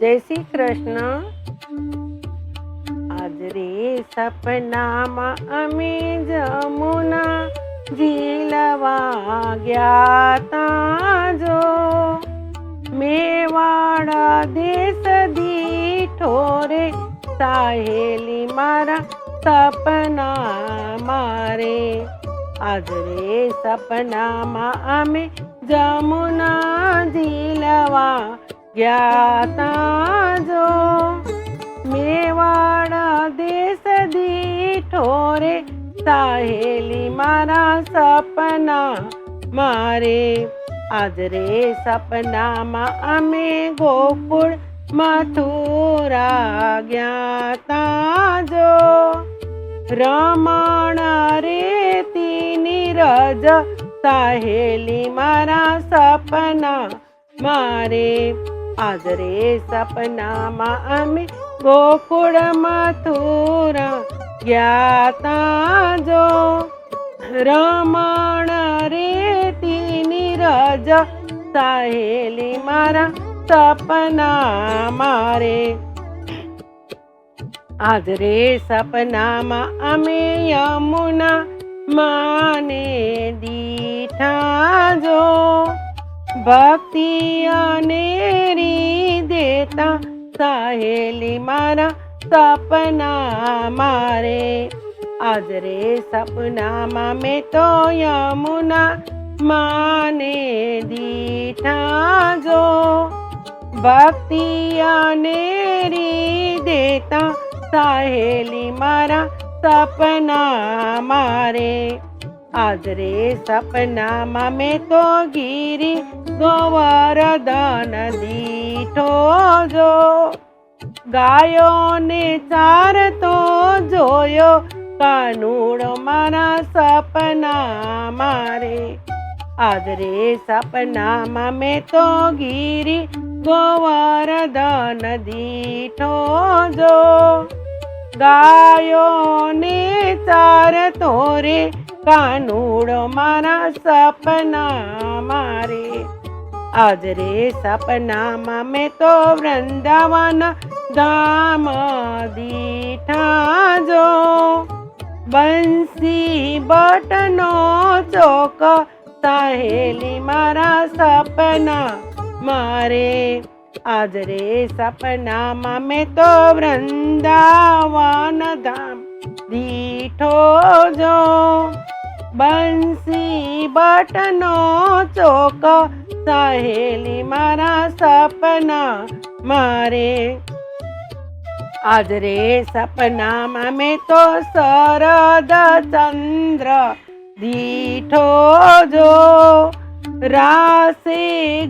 જય શ્રી કૃષ્ણ. આજ રે સપનામાં અમે જમુના ઝીલવા ગયા તા જો. મેવાડા દેશ દીઠો રે સાહેલી મારા સપના મારે. આજ રે સપનામાં અમે જમુના ઝીલવા ગયા તા જો. મેવાડા દેશ દીઠો રે સાહેલી મારા સપના મારે. આજ રે સપનામાં અમે ગોકુળ મથુરા ગયા તા જો. રમણ રેતી નીરજ સાહેલી મારા સપના મારે. આજ રે સપનામાં અમે ગોકુળ મથુરા ગયા તા જો. રમણ રેતી નીરજ સાહેલી મારા સપના મારે. આજ રે સપનામાં અમે યમુના માને દીઠા જો. ભક્તિ અનેરી દેતા સાહેલી મારા સપના મારે. આજ રે સપનામાં મેં તો યમુના માને દીઠા જો. ભક્તિ અનેરી દેતા સાહેલી મારા સપના મારે. આજ રે સપનામાં મેં તો ગિરી ગોવર્ધન દીઠો જો. ગાયોને ચારતો જોયો કાનુડો મારા સપના મારે. આજ રે સપનામાં મેં તો ગિરી ગોવર્ધન દીઠો જો. ગાયોને ચારતો રે કાનુડો મારા સપના મારે. આજ રે સપનામાં મેં તો વૃંદાવન ધામ દીઠા જો. બંસી બટનો ચોક સાહેલી મારા સપના મારે. આજ રે સપનામાં મેં તો વૃંદાવન ધામ દીઠો જો. બંસી બટનો ચોક સાહેલી મારા સપના મારે. આજ રે સપનામાં મેં તો શરદ ચંદ્ર દીઠો જો. રાસે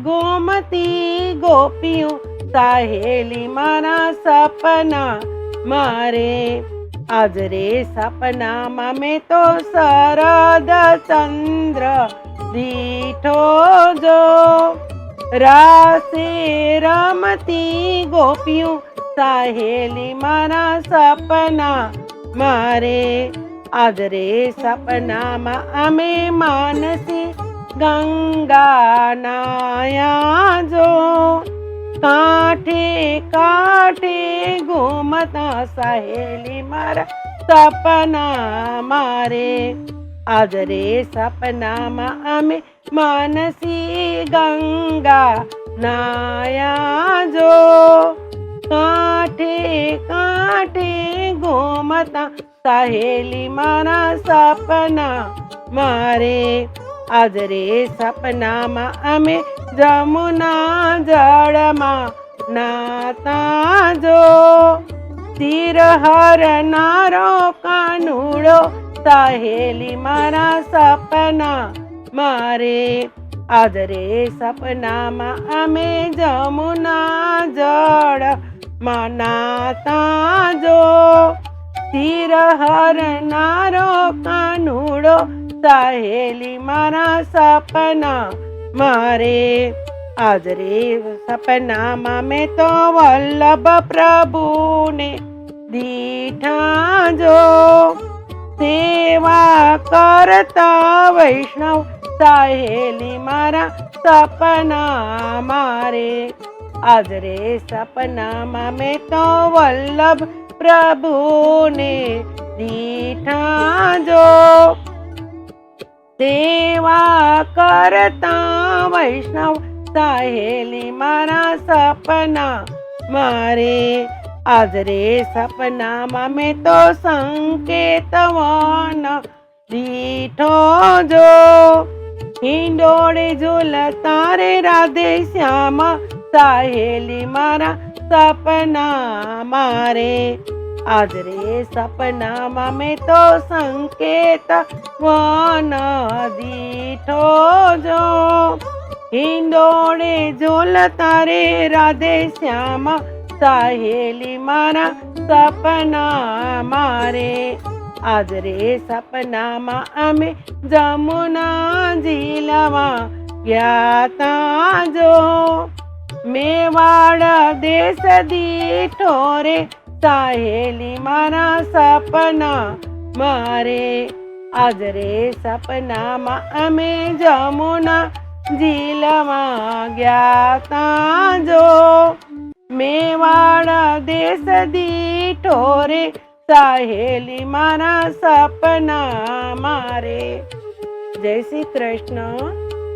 ગોમતી ગોપીઓ સાહેલી મારા સપના મારે. આજ રે સપનામાં મેં તો શરદ ચંદ્ર દીઠો જો. રાસે રમતી ગોપીઓ સાહેલી મારા સપના મારે. આજ રે સપનામાં અમે માનસી ગંગા નાયા જો. કાંઠે કાંઠે ઘૂમતા સાહેલી મારા સપના મારે. આજ રે સપનામાં અમે માનસી ગંગા નાયા જો. કાંઠે કાંઠે ઘૂમતા સાહેલી મારા સપના મારે. આજ રે સપનામાં અમે જમુના જળમાં નાતા જો. તીર હરનારો કાનુડો સાહેલી મારા સપના મારે. આજ રે સપનામાં અમે જમુના જળમાં નાતા જો. તીર હરનારો કાનુડો સાહેલી મારા સપના મારે. આજ રે સપનામાં મેં તો વલ્લભ પ્રભુને દીઠા જો. સેવા કરતા વૈષ્ણવ સાહેલી મારા સપના મારે. આજ રે સપનામાં મેં તો વલ્લભ પ્રભુને દીઠા જો સેવા કરતા વૈષ્ણવ સહેલી મારા સપના મારે આજ રે સપનામાં મેં તો સંકેતવન દીઠો જો હિંડોળે ઝૂલતા રે રાધે શ્યામ સહેલી મારા સપના મારે આજ રે સપનામાં મેં તો સંકેત વન દીઠો જો હિંડોળે ઝૂલતા રે રાધે શ્યામ સહેલી મારા સપના મારે આજ રે સપનામાં અમે જમુના ઝીલમાં ગયા જો મેવાડ દેશ દીઠો રે સહેલી મારા સપના મારે આજ રે સપનામાં અમે જમુના ઝીલમાં ગયા જો મેવાડ દેશ દીઠો રે સહેલી મારા સપના મારે. જય શ્રી કૃષ્ણ.